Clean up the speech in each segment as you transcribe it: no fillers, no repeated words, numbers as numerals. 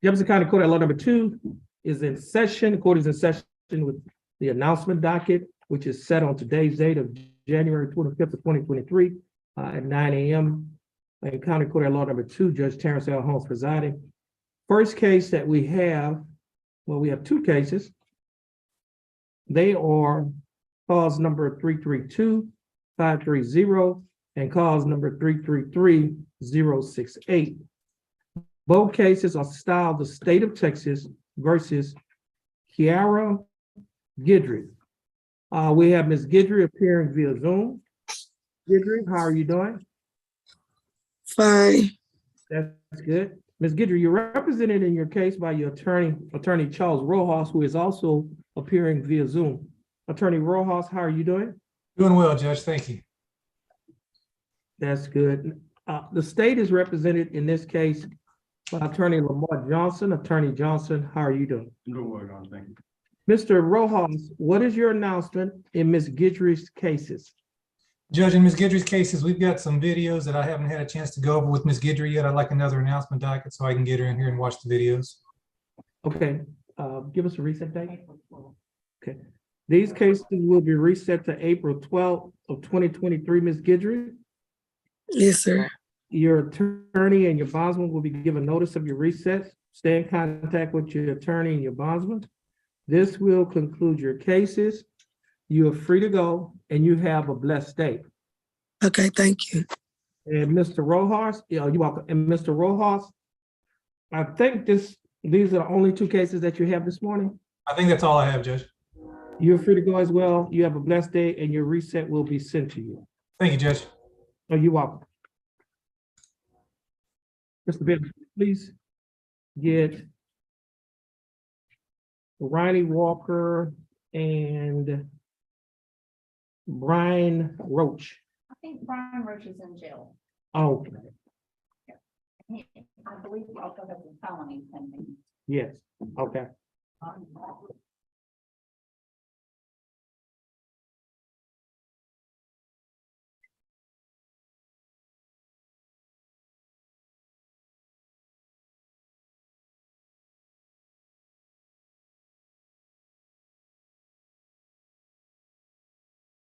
Jefferson County Court at Law number 2 is in session. The court is in session with the announcement docket, which is set on today's date of January 25th of 2023 at 9 a.m. in County Court at Law number 2, Judge Terrence L. Holmes presiding. First case that we have, well, we have two cases. They are cause number 332-530 and cause number 333-068. Both cases are styled the state of Texas versus Kiara Guidry. We have Ms. Guidry appearing via Zoom. Guidry, how are you doing? Fine. That's good. Ms. Guidry, you're represented in your case by your attorney Charles Rojas, who is also appearing via Zoom. Attorney Rojas, how are you doing? Doing well, Judge. Thank you. That's good. The state is represented in this case by Attorney Lamar Johnson. Attorney Johnson, how are you doing? I'm doing well, Your Honor. Thank you. Mr. Rojas, what is your announcement in Ms. Guidry's cases? Judge, in Ms. Guidry's cases, we've got some videos that I haven't had a chance to go over with Ms. Guidry yet. I'd like another announcement docket so I can get her in here and watch the videos. Okay, give us a reset date. Okay, these cases will be reset to April 12th of 2023, Ms. Guidry. Yes, sir. Your attorney and your bondsman will be given notice of your recess. Stay in contact with your attorney and your bondsman. This will conclude your cases. You are free to go and you have a blessed day. Okay, thank you. And Mr. Rojas, you're welcome. And Mr. Rojas, I think these are the only two cases that you have this morning. I think that's all I have, Judge. You're free to go as well. You have a blessed day and your reset will be sent to you. Thank you, Judge. Oh, you're welcome. Mr. Bennett, please get Ronnie Walker and Brian Roach. I think Brian Roach is in jail. Oh, I believe he also has a felony pending. yes, okay.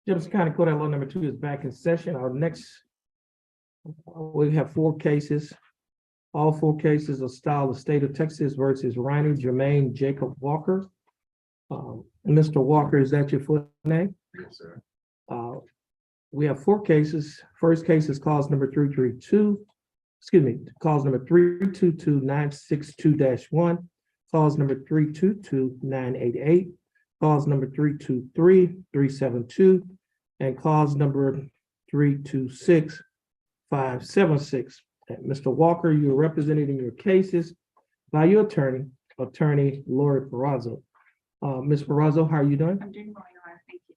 Jefferson County Court at Law number 2 is back in session. Our next, we have 4 cases. All 4 cases are styled the state of Texas versus Ronnie Jermaine Jacob Walker. Mr. Walker, is that your full name? Yes, sir. We have 4 cases. First case is cause number 332, excuse me, cause number 322-962-1, cause number 322-988, cause number 323-372, and cause number 326-576. Mr. Walker, you're represented in your cases by your attorney, Attorney Lori Perazzo. Ms. Perazzo, how are you doing? I'm doing well, Your Honor. Thank you.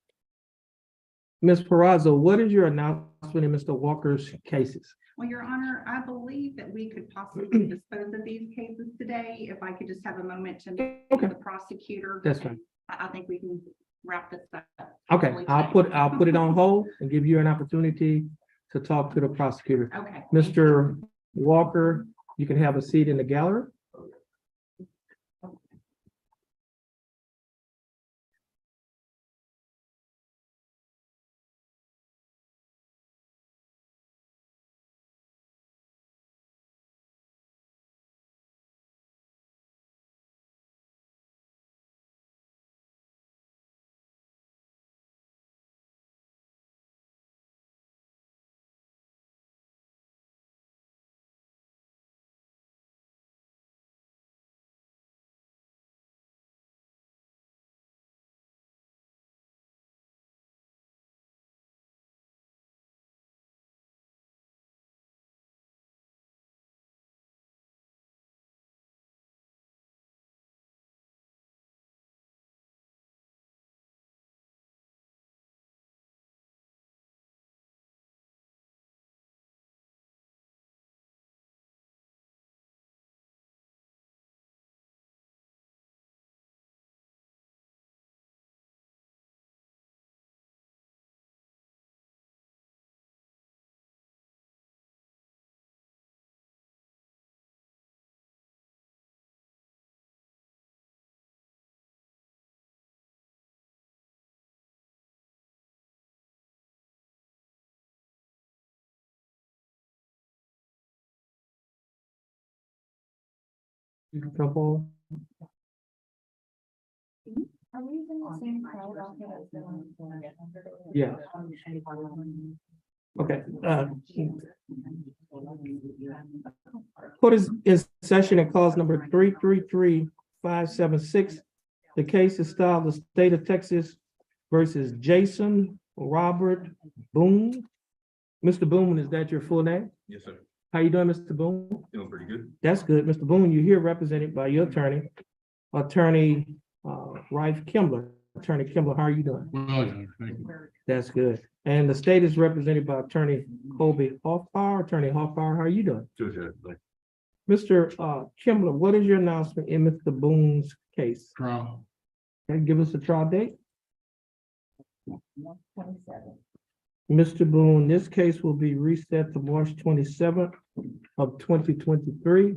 Ms. Perazzo, what is your announcement in Mr. Walker's cases? Well, Your Honor, I believe that we could possibly dispose of these cases today. If I could just have a moment to meet Okay. the prosecutor. That's fine. I think we can wrap this up. Okay, hopefully I'll today. put it on hold and give you an opportunity to talk to the prosecutor. Okay. Mr. Walker, you can have a seat in the gallery. You can come forward. Are we using the same crowd out there that's been on the phone? Yeah. Okay, court is in session and cause number 333576. The case is styled the state of Texas versus Jason Robert Boone. Mr. Boone, is that your full name? Yes, sir. How you doing, Mr. Boone? Doing pretty good. That's good. Mr. Boone, you're here represented by your attorney, Rife Kimbler. Attorney Kimbler, how are you doing? Well, thank you. That's good. And the state is represented by Attorney Colby Hoffbauer. Attorney Hoffbauer, how are you doing? Good, like Mr. Kimbler, what is your announcement in Mr. Boone's case? trial. Can you give us a trial date? 27. Mr. Boone, this case will be reset to March 27th of 2023.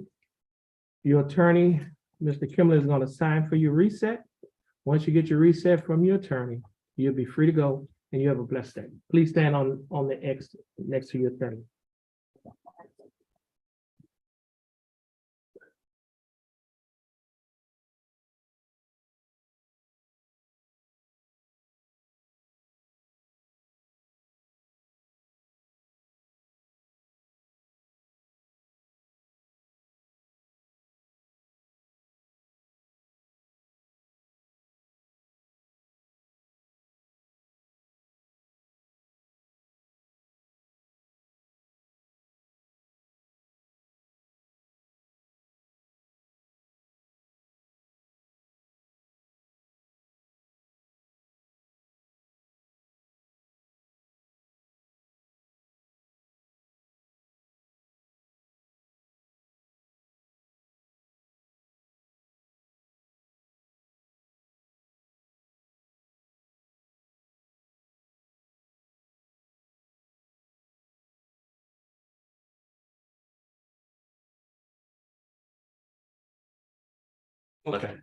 Your attorney, Mr. Kimbler, is going to sign for your reset. Once you get your reset from your attorney, you'll be free to go and you have a blessed day. Please stand on the X next to your attorney. Okay.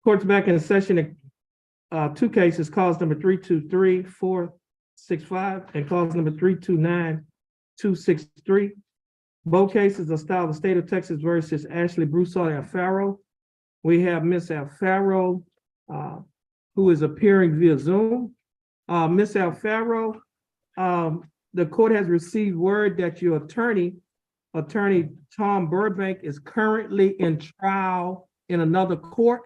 Court's back in session. Two cases, cause number 323-465 and cause number 329-263. Both cases are styled the state of Texas versus Ashley Broussard Alfaro. We have Ms. Alfaro, who is appearing via Zoom. Ms. Alfaro, the court has received word that your attorney Tom Burbank, is currently in trial in another court.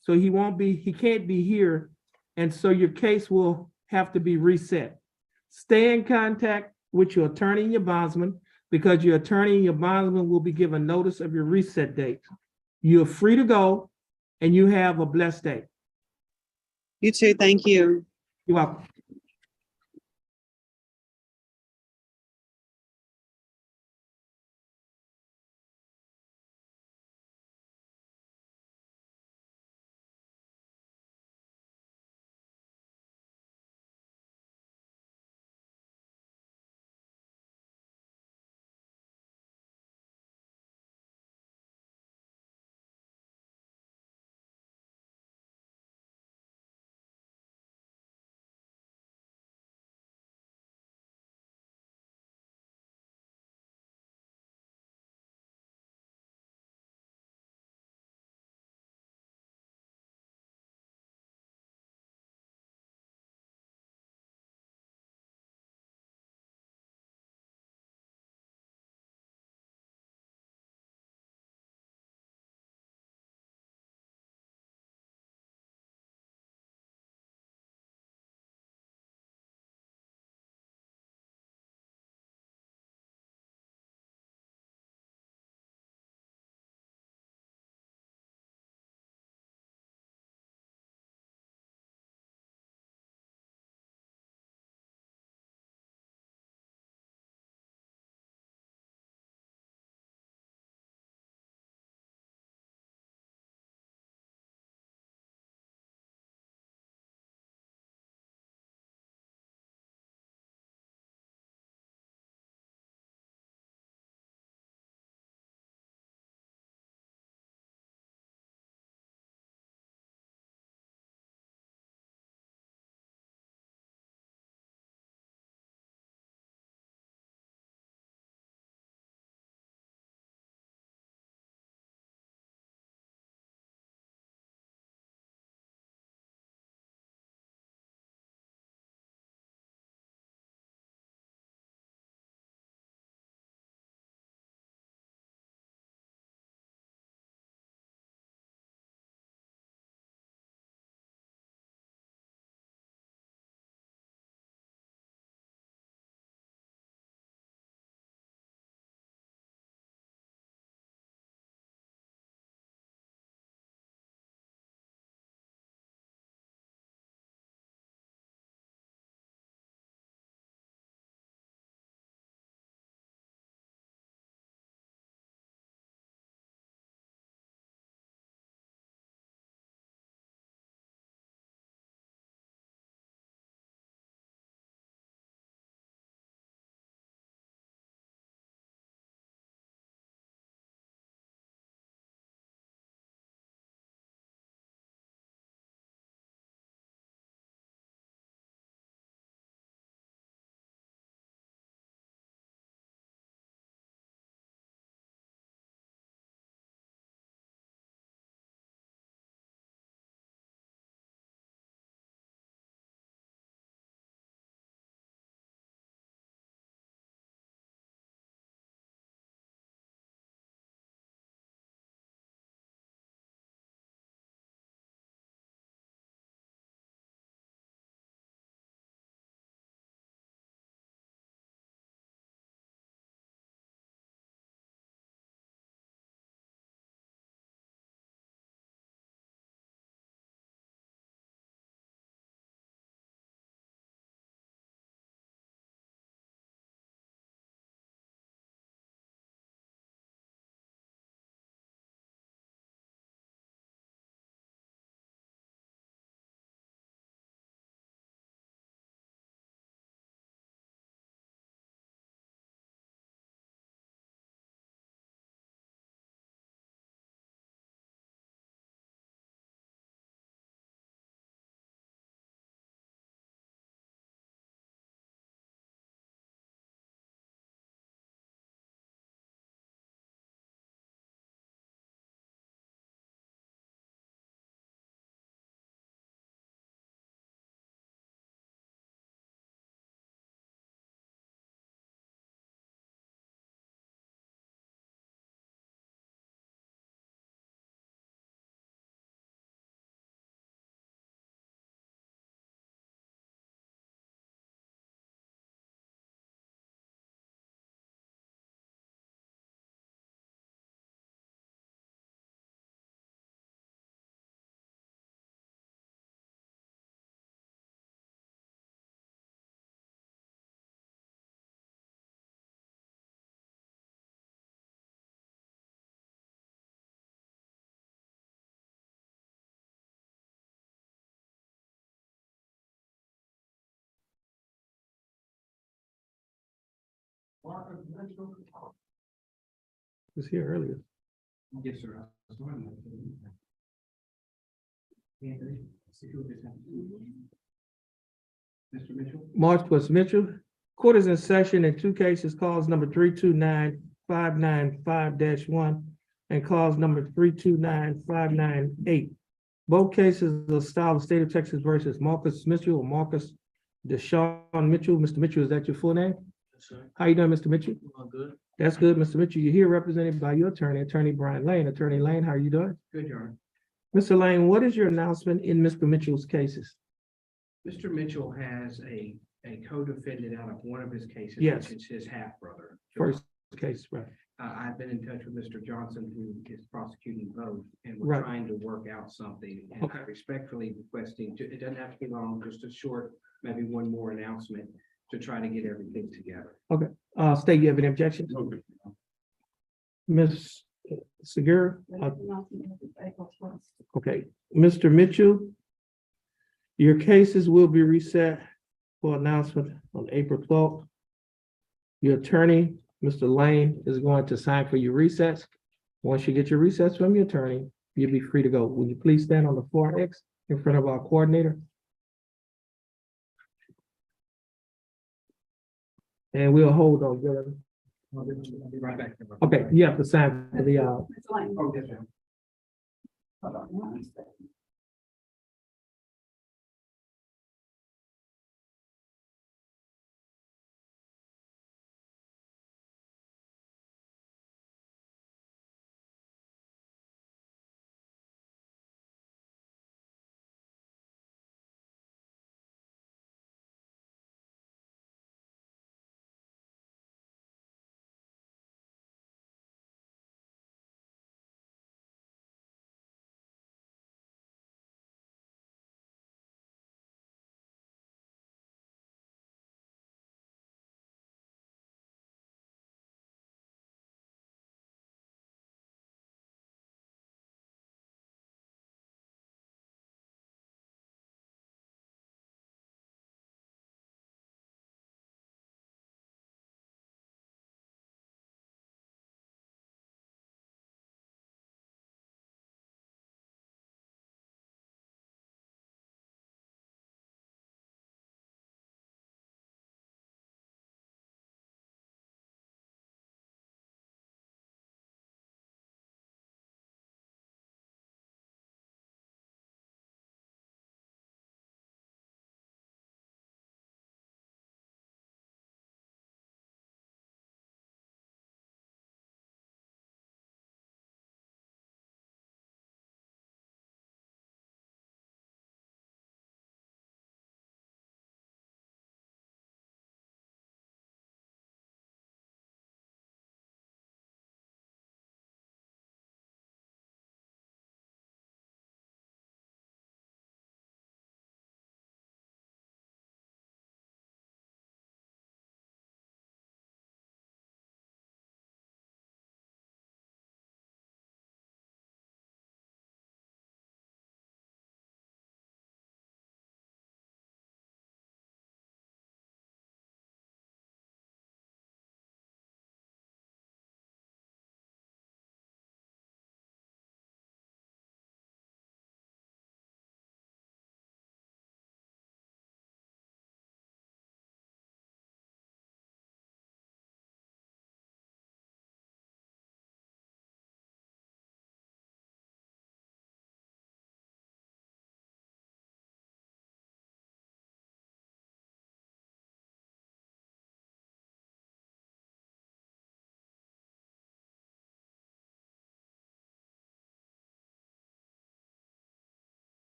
So he can't be here. And so your case will have to be reset. Stay in contact with your attorney and your bondsman, because your attorney and your bondsman will be given notice of your reset date. You're free to go, and you have a blessed day. You too. Thank you. You're welcome. Was here earlier. Yes, sir. Mr. Mitchell? Marquis Mitchell. Court is in session in two cases, cause number 329-595-1 and cause number 329-598. Both cases are styled State of Texas versus Marcus Mitchell or Marcus Deshaun Mitchell. Mr. Mitchell, is that your full name? Yes, sir. How you doing, Mr. Mitchell? All good. That's good, Mr. Mitchell. You're here represented by your attorney, Attorney Brian Lane. Attorney Lane, how are you doing? Good, Your Honor. Mr. Lane, what is your announcement in Mr. Mitchell's cases? Mr. Mitchell has a co-defendant out of one of his cases. Yes. Which is his half-brother. First case, right? I've been in touch with Mr. Johnson, who is prosecuting both, and we're Right. trying to work out something. And Okay. I respectfully requesting, it doesn't have to be long, just a short, maybe one more announcement to try to get everything together. State, you have any objections? Ms. Segura? Okay, Mr. Mitchell, your cases will be reset for announcement on April 12th. Your attorney, Mr. Lane, is going to sign for your recess. Once you get your recess from your attorney, you'll be free to go. Will you please stand on the floor X in front of our coordinator? And we'll hold on, Jeremy. I'll be right back. Okay, you have to sign for the, Oh, yes, sir. Hold on one second.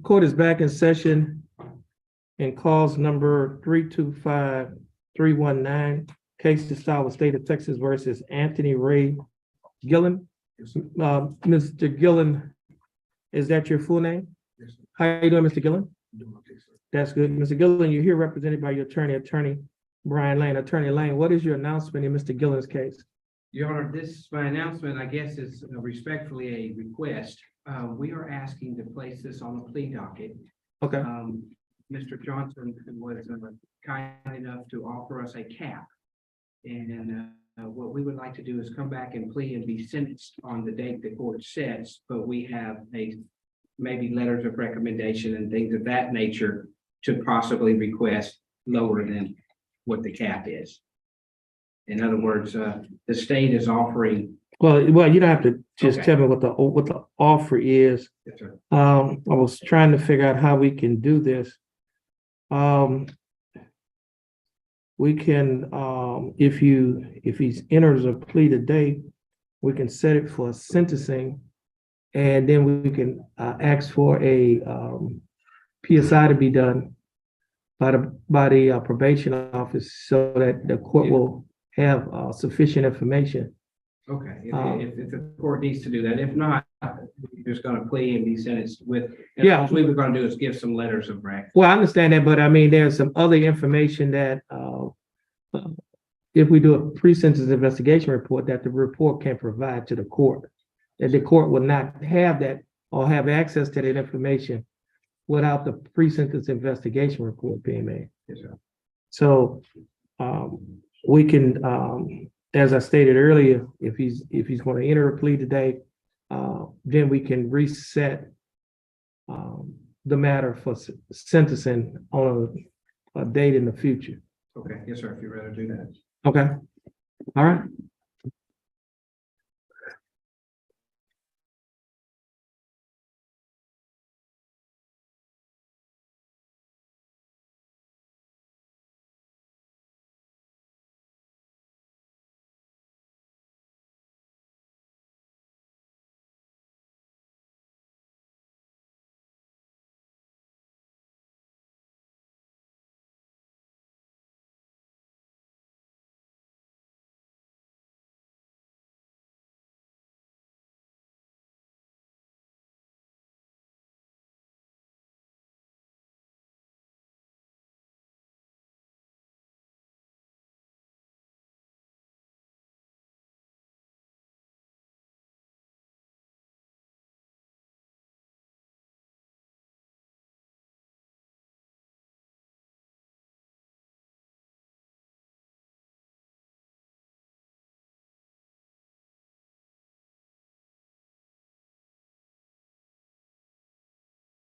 Court is back in session in cause number 325-319. Case to style with State of Texas versus Anthony Ray Gillen. Mr. Gillen, is that your full name? Yes, sir. How you doing, Mr. Gillen? Doing okay, sir. That's good. Mr. Gillen, you're here represented by your attorney Brian Lane. Attorney Lane, what is your announcement in Mr. Gillen's case? Your Honor, my announcement, I guess, is respectfully a request. We are asking to place this on the plea docket. Okay, Mr. Johnson was kind enough to offer us a cap. And what we would like to do is come back and plea and be sentenced on the date the court sets, but we have maybe letters of recommendation and things of that nature to possibly request lower than what the cap is. In other words, the state is offering. well, you don't have to just Okay. tell me what the offer is. Yes, sir. I was trying to figure out how we can do this. We can, if he enters a plea today, we can set it for sentencing. And then we can ask for a PSI to be done by the probation office so that the court will have sufficient information. Okay, if the court needs to do that, if not, we're just gonna plea and be sentenced with. and Yeah. What we were gonna do is give some letters of rec. Well, I understand that, but I mean, there's some other information that if we do a pre-sentence investigation report, that the report can provide to the court. That the court will not have that or have access to that information without the pre-sentence investigation report being made. Yes, sir. So we can, as I stated earlier, if he's going to enter a plea today, then we can reset the matter for sentencing on a date in the future. Okay, yes, sir, if you'd rather do that. Okay, all right.